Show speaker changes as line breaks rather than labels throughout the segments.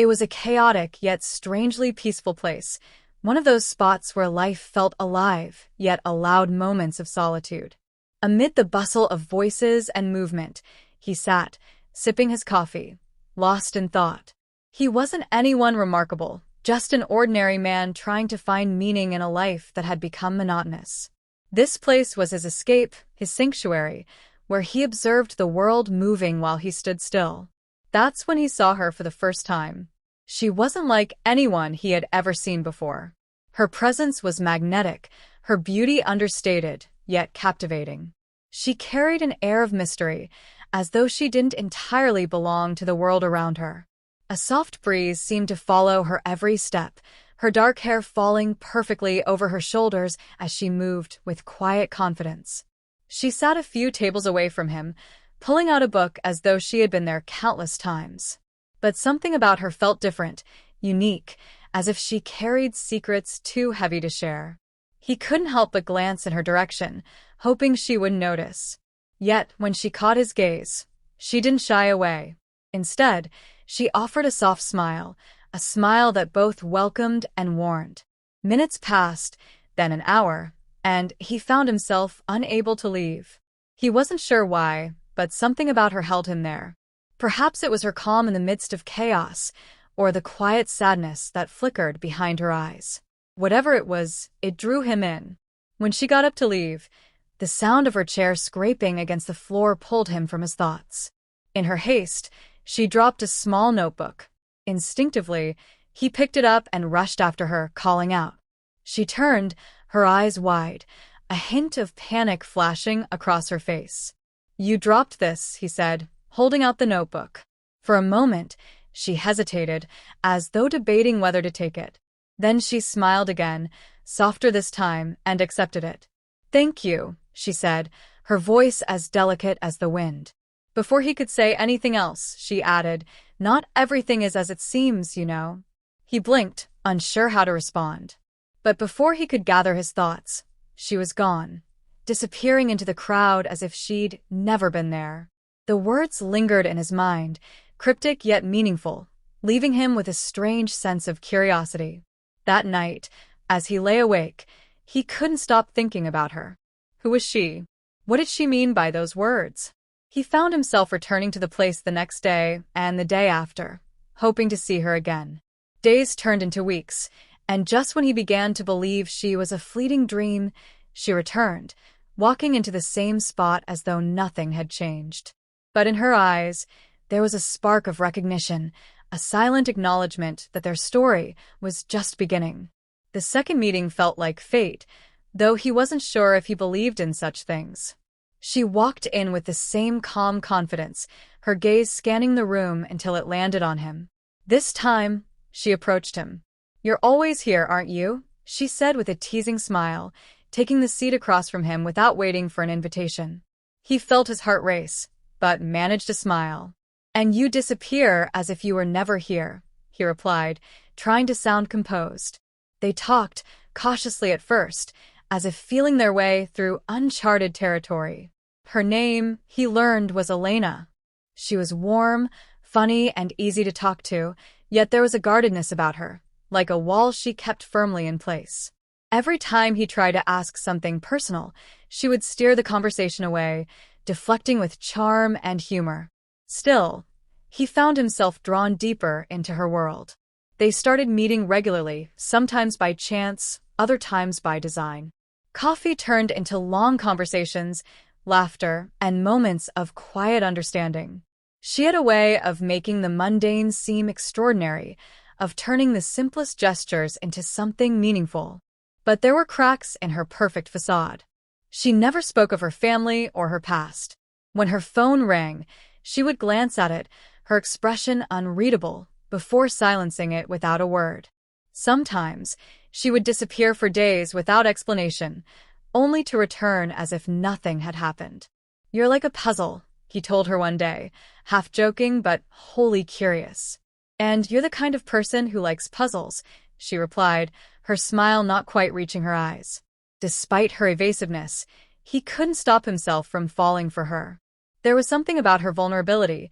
It was a chaotic yet strangely peaceful place, one of those spots where life felt alive, yet allowed moments of solitude. Amid the bustle of voices and movement, he sat, sipping his coffee, lost in thought. He wasn't anyone remarkable, just an ordinary man trying to find meaning in a life that had become monotonous. This place was his escape, his sanctuary, where he observed the world moving while he stood still. That's when he saw her for the first time. She wasn't like anyone he had ever seen before. Her presence was magnetic, her beauty understated, yet captivating. She carried an air of mystery, as though she didn't entirely belong to the world around her. A soft breeze seemed to follow her every step, her dark hair falling perfectly over her shoulders as she moved with quiet confidence. She sat a few tables away from him, pulling out a book as though she had been there countless times. But something about her felt different, unique, as if she carried secrets too heavy to share. He couldn't help but glance in her direction, hoping she wouldn't notice. Yet, when she caught his gaze, she didn't shy away. Instead, she offered a soft smile, a smile that both welcomed and warned. Minutes passed, then an hour, and he found himself unable to leave. He wasn't sure why, but something about her held him there. Perhaps it was her calm in the midst of chaos, or the quiet sadness that flickered behind her eyes. Whatever it was, it drew him in. When she got up to leave, the sound of her chair scraping against the floor pulled him from his thoughts. In her haste, she dropped a small notebook. Instinctively, he picked it up and rushed after her, calling out. She turned, her eyes wide, a hint of panic flashing across her face. "You dropped this," he said, holding out the notebook. For a moment, she hesitated, as though debating whether to take it. Then she smiled again, softer this time, and accepted it. "Thank you," she said, her voice as delicate as the wind. Before he could say anything else, she added, "Not everything is as it seems, you know." He blinked, unsure how to respond. But before he could gather his thoughts, she was gone, disappearing into the crowd as if she'd never been there. The words lingered in his mind, cryptic yet meaningful, leaving him with a strange sense of curiosity. That night, as he lay awake, he couldn't stop thinking about her. Who was she? What did she mean by those words? He found himself returning to the place the next day and the day after, hoping to see her again. Days turned into weeks, and just when he began to believe she was a fleeting dream, she returned, walking into the same spot as though nothing had changed. But in her eyes, there was a spark of recognition, a silent acknowledgement that their story was just beginning. The second meeting felt like fate, though he wasn't sure if he believed in such things. She walked in with the same calm confidence, her gaze scanning the room until it landed on him. This time, she approached him. "You're always here, aren't you?" she said with a teasing smile, taking the seat across from him without waiting for an invitation. He felt his heart race, but managed to smile. "And you disappear as if you were never here," he replied, trying to sound composed. They talked, cautiously at first, as if feeling their way through uncharted territory. Her name, he learned, was Elena. She was warm, funny, and easy to talk to, yet there was a guardedness about her, like a wall she kept firmly in place. Every time he tried to ask something personal, she would steer the conversation away, deflecting with charm and humor. Still, he found himself drawn deeper into her world. They started meeting regularly, sometimes by chance, other times by design. Coffee turned into long conversations, laughter, and moments of quiet understanding. She had a way of making the mundane seem extraordinary, of turning the simplest gestures into something meaningful. But there were cracks in her perfect facade. She never spoke of her family or her past. When her phone rang, she would glance at it, her expression unreadable, before silencing it without a word. Sometimes, she would disappear for days without explanation, only to return as if nothing had happened. "You're like a puzzle," he told her one day, half joking but wholly curious. "And you're the kind of person who likes puzzles," she replied, her smile not quite reaching her eyes. Despite her evasiveness, he couldn't stop himself from falling for her. There was something about her vulnerability,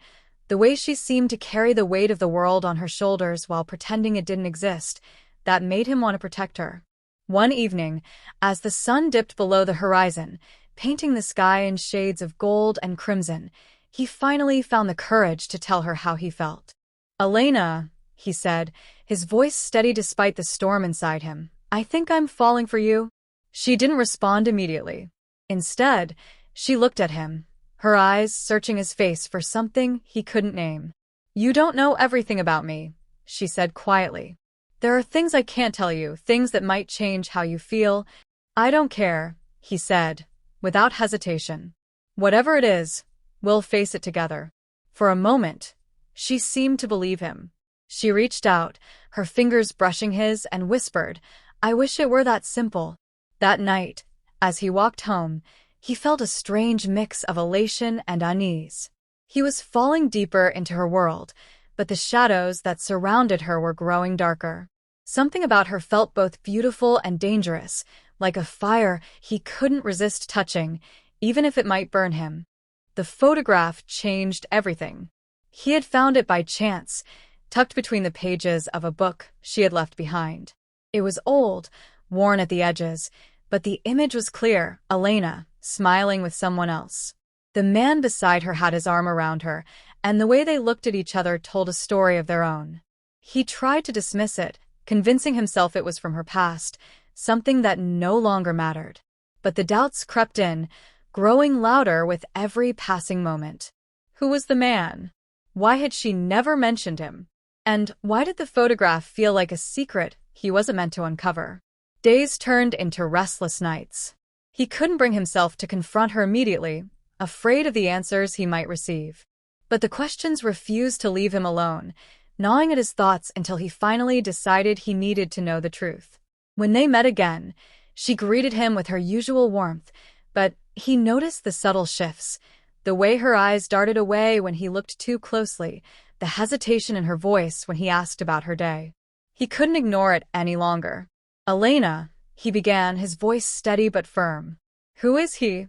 The way she seemed to carry the weight of the world on her shoulders while pretending it didn't exist, that made him want to protect her. One evening, as the sun dipped below the horizon, painting the sky in shades of gold and crimson, he finally found the courage to tell her how he felt. "Elena," he said, his voice steady despite the storm inside him, "I think I'm falling for you." She didn't respond immediately. Instead, she looked at him, her eyes searching his face for something he couldn't name. "You don't know everything about me," she said quietly. "There are things I can't tell you, things that might change how you feel." "I don't care," he said, without hesitation. "Whatever it is, we'll face it together." For a moment, she seemed to believe him. She reached out, her fingers brushing his, and whispered, "I wish it were that simple." That night, as he walked home, he felt a strange mix of elation and unease. He was falling deeper into her world, but the shadows that surrounded her were growing darker. Something about her felt both beautiful and dangerous, like a fire he couldn't resist touching, even if it might burn him. The photograph changed everything. He had found it by chance, tucked between the pages of a book she had left behind. It was old, worn at the edges, but the image was clear, Elena, smiling with someone else. The man beside her had his arm around her, and the way they looked at each other told a story of their own. He tried to dismiss it, convincing himself it was from her past, something that no longer mattered. But the doubts crept in, growing louder with every passing moment. Who was the man? Why had she never mentioned him? And why did the photograph feel like a secret he wasn't meant to uncover? Days turned into restless nights. He couldn't bring himself to confront her immediately, afraid of the answers he might receive. But the questions refused to leave him alone, gnawing at his thoughts until he finally decided he needed to know the truth. When they met again, she greeted him with her usual warmth, but he noticed the subtle shifts, the way her eyes darted away when he looked too closely, the hesitation in her voice when he asked about her day. He couldn't ignore it any longer. "Elena," he began, his voice steady but firm. "Who is he?"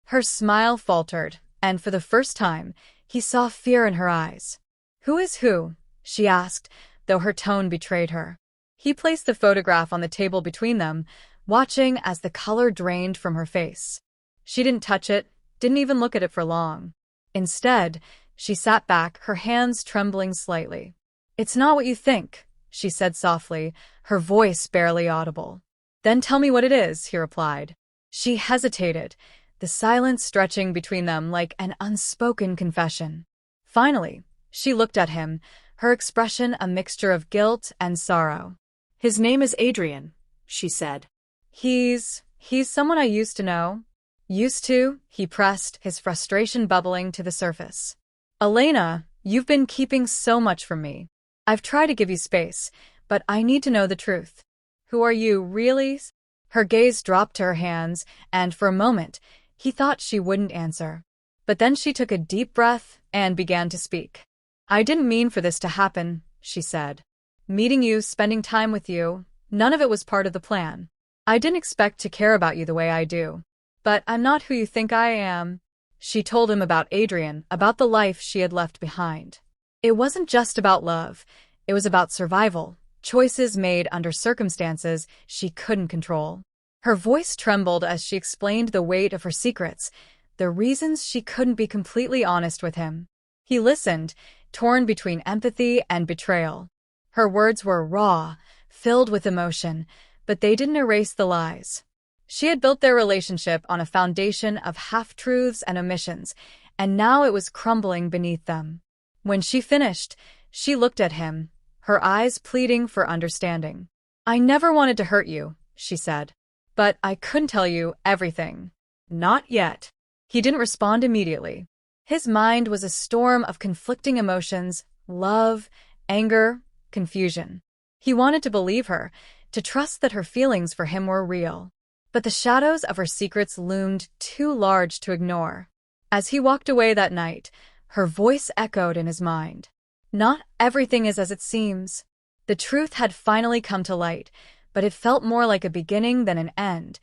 Her smile faltered, and for the first time, he saw fear in her eyes. "Who is who?" she asked, though her tone betrayed her. He placed the photograph on the table between them, watching as the color drained from her face. She didn't touch it, didn't even look at it for long. Instead, she sat back, her hands trembling slightly. "It's not what you think," she said softly, her voice barely audible. "Then tell me what it is," he replied. She hesitated, the silence stretching between them like an unspoken confession. Finally, she looked at him, her expression a mixture of guilt and sorrow. "His name is Adrian," she said. He's someone I used to know." "Used to?" he pressed, his frustration bubbling to the surface. "Elena, you've been keeping so much from me. I've tried to give you space, but I need to know the truth. Who are you, really?" Her gaze dropped to her hands, and for a moment, he thought she wouldn't answer. But then she took a deep breath and began to speak. "I didn't mean for this to happen," she said. "Meeting you, spending time with you, none of it was part of the plan. I didn't expect to care about you the way I do. But I'm not who you think I am." She told him about Adrian, about the life she had left behind. It wasn't just about love, it was about survival, choices made under circumstances she couldn't control. Her voice trembled as she explained the weight of her secrets, the reasons she couldn't be completely honest with him. He listened, torn between empathy and betrayal. Her words were raw, filled with emotion, but they didn't erase the lies. She had built their relationship on a foundation of half-truths and omissions, and now it was crumbling beneath them. When she finished, she looked at him, her eyes pleading for understanding. "I never wanted to hurt you," she said. "But I couldn't tell you everything. Not yet." He didn't respond immediately. His mind was a storm of conflicting emotions, love, anger, confusion. He wanted to believe her, to trust that her feelings for him were real. But the shadows of her secrets loomed too large to ignore. As he walked away that night, her voice echoed in his mind. Not everything is as it seems. The truth had finally come to light, but it felt more like a beginning than an end,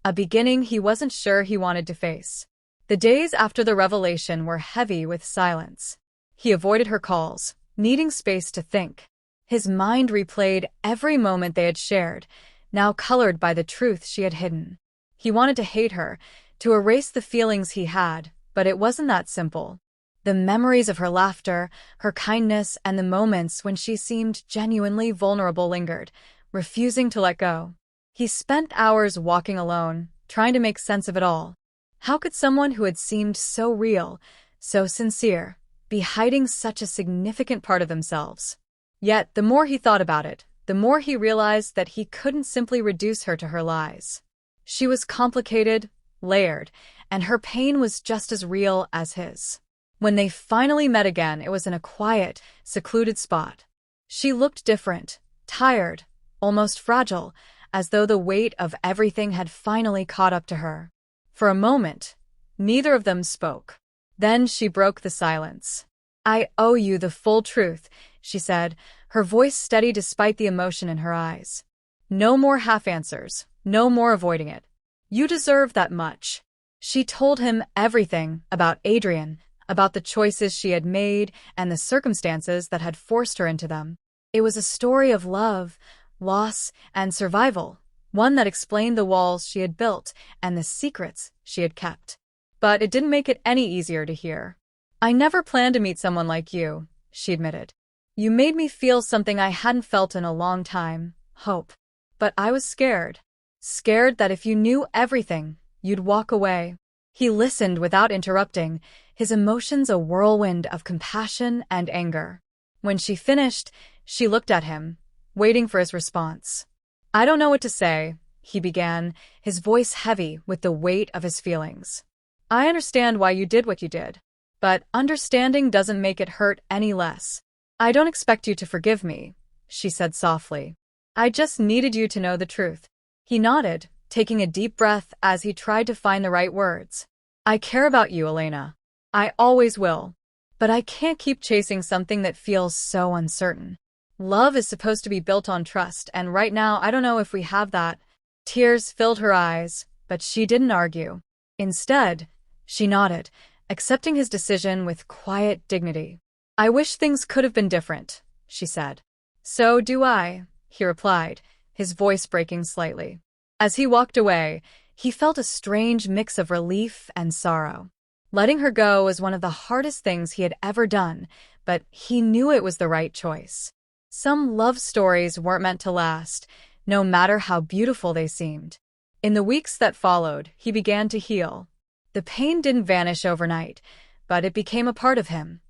a beginning he wasn't sure he wanted to face. The days after the revelation were heavy with silence. He avoided her calls, needing space to think. His mind replayed every moment they had shared, now colored by the truth she had hidden. He wanted to hate her, to erase the feelings he had, but it wasn't that simple. The memories of her laughter, her kindness, and the moments when she seemed genuinely vulnerable lingered, refusing to let go. He spent hours walking alone, trying to make sense of it all. How could someone who had seemed so real, so sincere, be hiding such a significant part of themselves? Yet, the more he thought about it, the more he realized that he couldn't simply reduce her to her lies. She was complicated, layered, and her pain was just as real as his. When they finally met again, it was in a quiet, secluded spot. She looked different, tired, almost fragile, as though the weight of everything had finally caught up to her. For a moment, neither of them spoke. Then she broke the silence. "I owe you the full truth," she said, her voice steady despite the emotion in her eyes. "No more half-answers, no more avoiding it. You deserve that much." She told him everything about Adrian, about the choices she had made and the circumstances that had forced her into them. It was a story of love, loss, and survival, one that explained the walls she had built and the secrets she had kept. But it didn't make it any easier to hear. "I never planned to meet someone like you," she admitted. "You made me feel something I hadn't felt in a long time, hope. But I was scared. Scared that if you knew everything, you'd walk away." He listened without interrupting, his emotions a whirlwind of compassion and anger. When she finished, she looked at him, waiting for his response. "I don't know what to say," he began, his voice heavy with the weight of his feelings. "I understand why you did what you did. But understanding doesn't make it hurt any less. I don't expect you to forgive me," she said softly. "I just needed you to know the truth." He nodded, taking a deep breath as he tried to find the right words. "I care about you, Elena. I always will. But I can't keep chasing something that feels so uncertain. Love is supposed to be built on trust, and right now I don't know if we have that." Tears filled her eyes, but she didn't argue. Instead, she nodded, accepting his decision with quiet dignity. "I wish things could have been different," she said. "So do I," he replied, his voice breaking slightly. As he walked away, he felt a strange mix of relief and sorrow. Letting her go was one of the hardest things he had ever done, but he knew it was the right choice. Some love stories weren't meant to last, no matter how beautiful they seemed. In the weeks that followed, he began to heal. The pain didn't vanish overnight, but it became a part of him,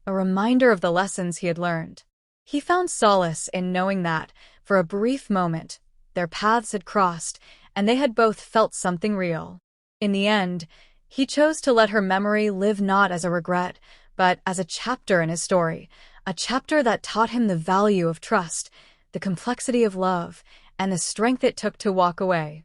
a reminder of the lessons he had learned. He found solace in knowing that, for a brief moment, their paths had crossed, and they had both felt something real. In the end, he chose to let her memory live not as a regret, but as a chapter in his story, a chapter that taught him the value of trust, the complexity of love, and the strength it took to walk away.